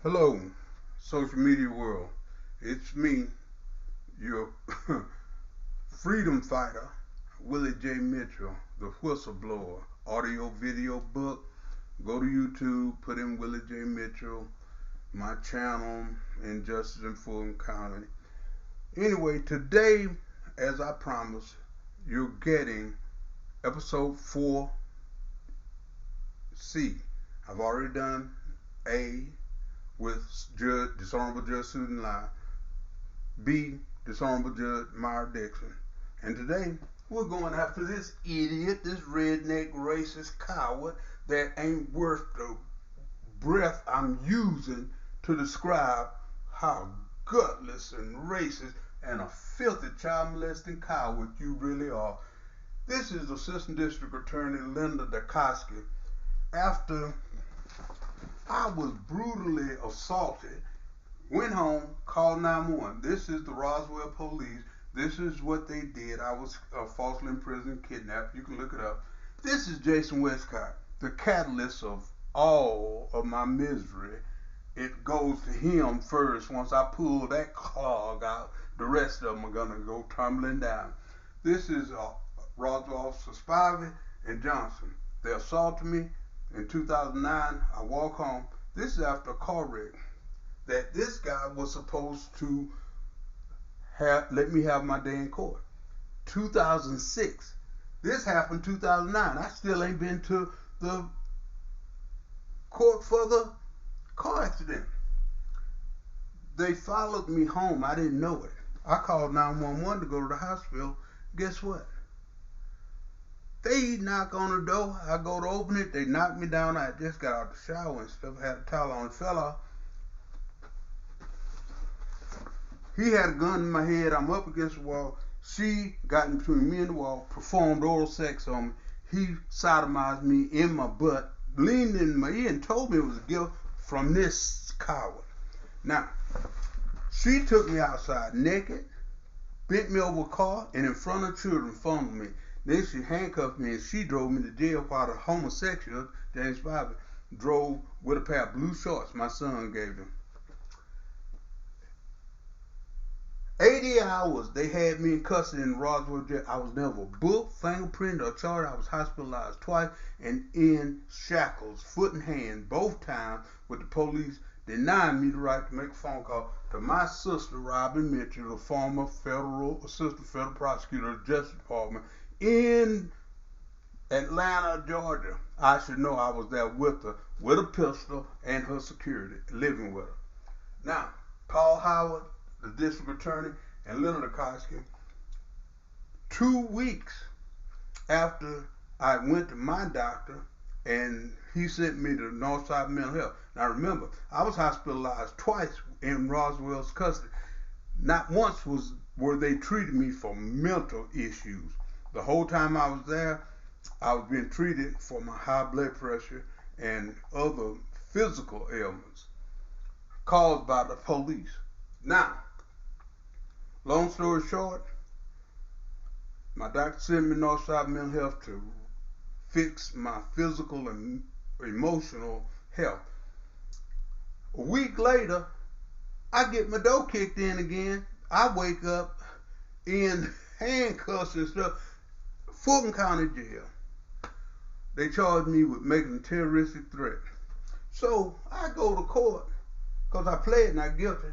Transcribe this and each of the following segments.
Hello, social media world. It's me, your freedom fighter, Willie J Mitchell, the whistleblower. Audio, video, book. Go to YouTube, put in Willie J Mitchell, my channel, Injustice in Fulton County. Anyway, today, as I promised, you're getting episode 4C. I've already done A, with Dishonorable Judge Susan Lye, B, Dishonorable Judge Myra Dixon. And today, we're going after this idiot, this redneck racist coward that ain't worth the breath I'm using to describe how gutless and racist and a filthy child molesting coward you really are. This is Assistant District Attorney Linda Dakoski. After I was brutally assaulted, went home, called 911. This is the Roswell police. This is what they did. I was falsely imprisoned, kidnapped. You can look it up. This is Jason Westcott, the catalyst of all of my misery. It goes to him first. Once I pull that clog out, the rest of them are going to go tumbling down. This is Roswell Officer Spivey and Johnson. They assaulted me. In 2009, I walk home. This is after a car wreck that this guy was supposed to let me have my day in court. 2006. This happened 2009. I still ain't been to the court for the car accident. They followed me home. I didn't know it. I called 911 to go to the hospital. Guess what? They knock on the door. I go to open it. They knock me down. I just got out the shower and stuff. I had a towel on. Fell off. He had a gun in my head. I'm up against the wall. She got in between me and the wall, performed oral sex on me. He sodomized me in my butt, leaned in my ear and told me it was a gift from this coward. Now, she took me outside naked, bent me over a car, and in front of children fondled me. Then she handcuffed me and she drove me to jail while the homosexual, James Spivey, drove with a pair of blue shorts my son gave him. 80 hours they had me in custody in Roswell jail. I was never booked, fingerprinted, or charged. I was hospitalized twice and in shackles, foot and hand, both times, with the police denying me the right to make a phone call to my sister, Robin Mitchell, the former assistant federal prosecutor of the Justice Department in Atlanta, Georgia. I should know I was there with her, with a pistol and her security, living with her. Now, Paul Howard, the district attorney, and Linda Dakoski, 2 weeks after I went to my doctor and he sent me to Northside Mental Health. Now remember, I was hospitalized twice in Roswell's custody. Not once were they treating me for mental issues. The whole time I was there, I was being treated for my high blood pressure and other physical ailments caused by the police. Now, long story short, my doctor sent me to Northside Mental Health to fix my physical and emotional health. A week later, I get my door kicked in again. I wake up in handcuffs and stuff. Fulton County Jail. They charged me with making a terroristic threat. So I go to court because I pled not guilty.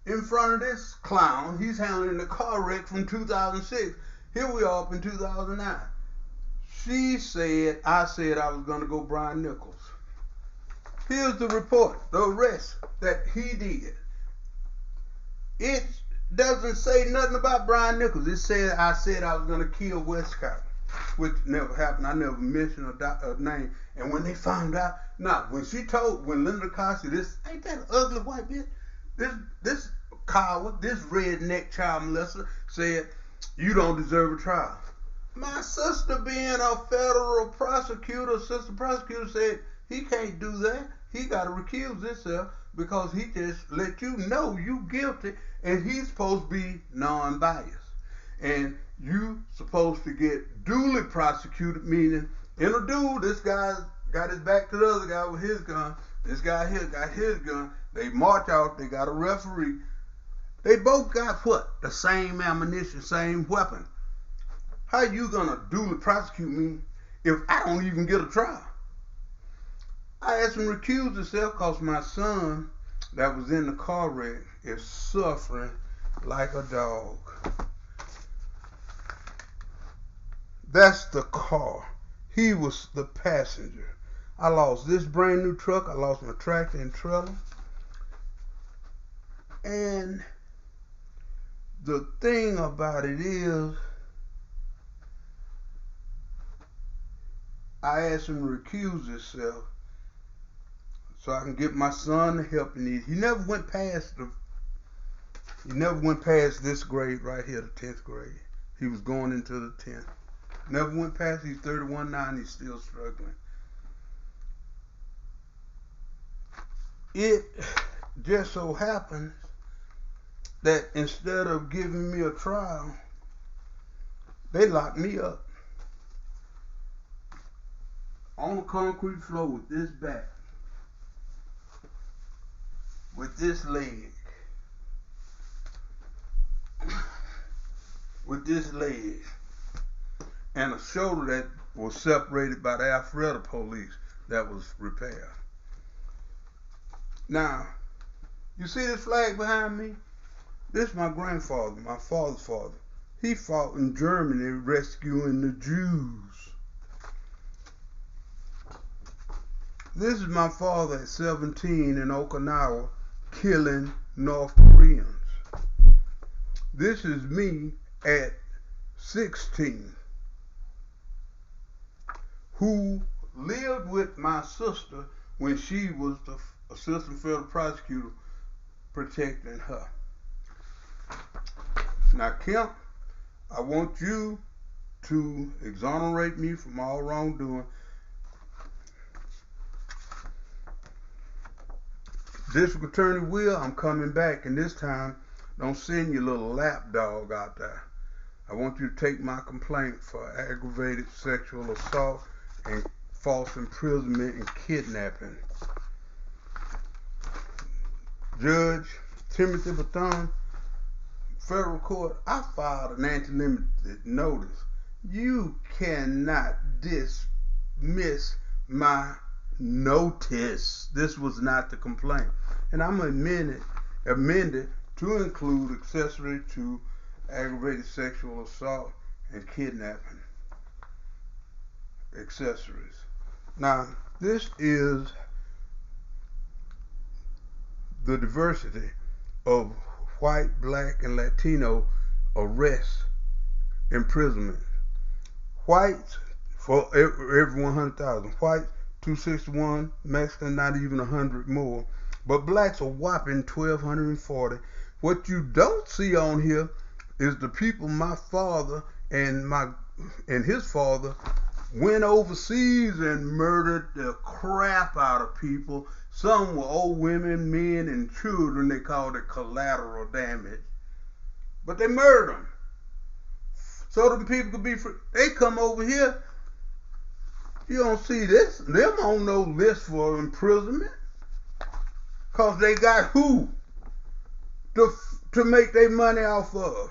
In front of this clown, he's handling the car wreck from 2006. Here we are up in 2009. I said I was going to go Brian Nichols. Here's the report, the arrest that he did. It doesn't say nothing about Brian Nichols. It said I said I was going to kill Westcott, which never happened. I never mentioned a name. And when they found out, when Linda Dakoski, this ain't that ugly white bitch, this coward, this redneck child molester said, you don't deserve a trial. My sister, being a federal prosecutor, assistant prosecutor, said he can't do that. He got to recuse himself because he just let you know you guilty, and he's supposed to be non-biased. And you supposed to get duly prosecuted, meaning in a duel, this guy got his back to the other guy with his gun, This guy here got his gun. They march out. They got a referee. They both got what? The same ammunition, same weapon. How you gonna duly prosecute me if I don't even get a trial? I asked him to recuse himself because my son that was in the car wreck is suffering like a dog. That's the car. He was the passenger. I lost this brand new truck. I lost my tractor and trailer. And the thing about it is, I asked him to recuse himself so I can get my son the help he needs. He never went past this grade right here, the 10th grade. He was going into the 10th. Never went past. He's 31 now and he's still struggling. It just so happens that instead of giving me a trial, they locked me up on the concrete floor with this back, with this leg, and a shoulder that was separated by the Alpharetta police that was repaired. Now, you see this flag behind me? This is my grandfather, my father's father. He fought in Germany rescuing the Jews. This is my father at 17 in Okinawa killing North Koreans. This is me at 16 who lived with my sister when she was the assistant federal prosecutor protecting her. Now, Kemp, I want you to exonerate me from all wrongdoing. District Attorney Will, I'm coming back, and this time, don't send your little lapdog out there. I want you to take my complaint for aggravated sexual assault and false imprisonment and kidnapping. Judge Timothy Baton, federal court, I filed an anti-limited notice. You cannot dismiss my notice. This was not the complaint. And I'm amended to include accessory to aggravated sexual assault and kidnapping accessories. Now, this is the diversity of white, black, and Latino arrests, imprisonment. Whites for every 100,000. Whites 261, Mexican not even 100 more. But blacks a whopping 1,240. What you don't see on here is the people my father and his father went overseas and murdered the crap out of people. Some were old women, men, and children. They called it collateral damage. But they murdered them. So them people could be free. They come over here. You don't see them on no list for imprisonment. Because they got who to make their money off of.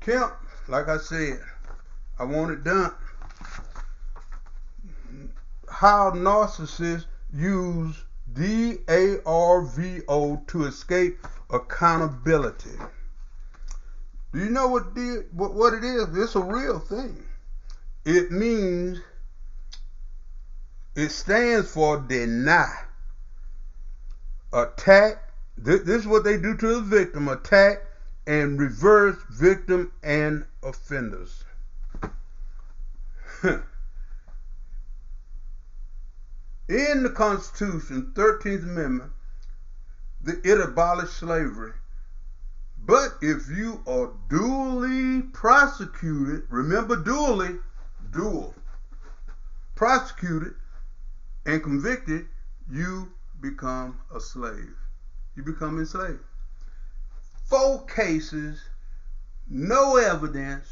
Kemp, like I said, I want it done. How narcissists use DARVO to escape accountability. Do you know what it is? It's a real thing. It means, it stands for deny. Attack, this is what they do to the victim, attack and reverse victim and offenders. In the Constitution, 13th Amendment, it abolished slavery. But if you are duly prosecuted, remember dual, prosecuted and convicted, you become a slave. You become enslaved. 4 cases, no evidence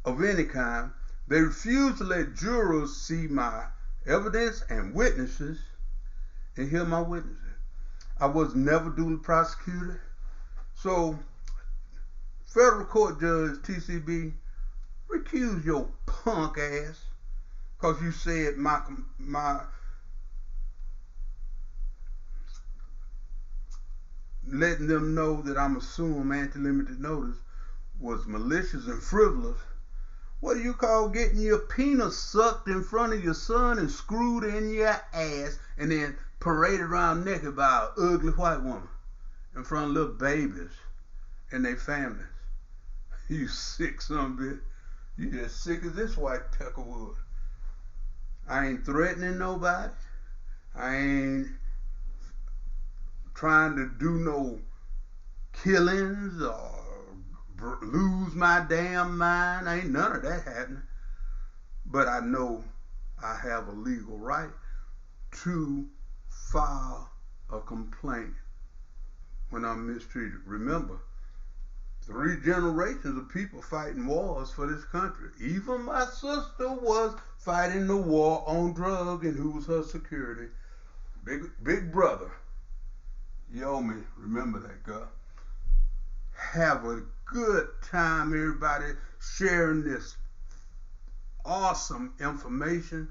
of any kind, They refused to let jurors see my evidence and witnesses and hear my witnesses. I was never duly prosecuted. So, federal court judge TCB, recuse your punk ass, because you said my letting them know that I'm assuming anti-limited notice was malicious and frivolous. What do you call getting your penis sucked in front of your son and screwed in your ass and then paraded around naked by an ugly white woman in front of little babies and their families? You sick son of a bitch. You just sick as this white peckerwood. I ain't threatening nobody. I ain't trying to do no killings or lose my damn mind. Ain't none of that happening. But I know I have a legal right to file a complaint when I'm mistreated. Remember, 3 generations of people fighting wars for this country. Even my sister was fighting the war on drugs, and who was her security? Big brother. You owe me. Remember that, girl. Have a good time, everybody, sharing this awesome information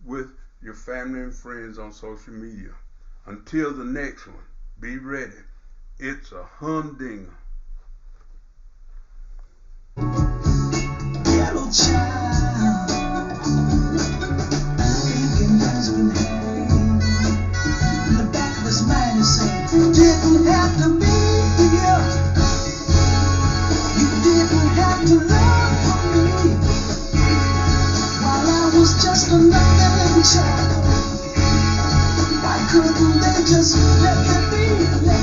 with your family and friends on social media. Until the next one, be ready. It's a humdinger. Yellow child, thinking husband had in the back of his mind is saying, didn't have to be here. You didn't have to love for me while I was just a loving child. Why couldn't they just let me be?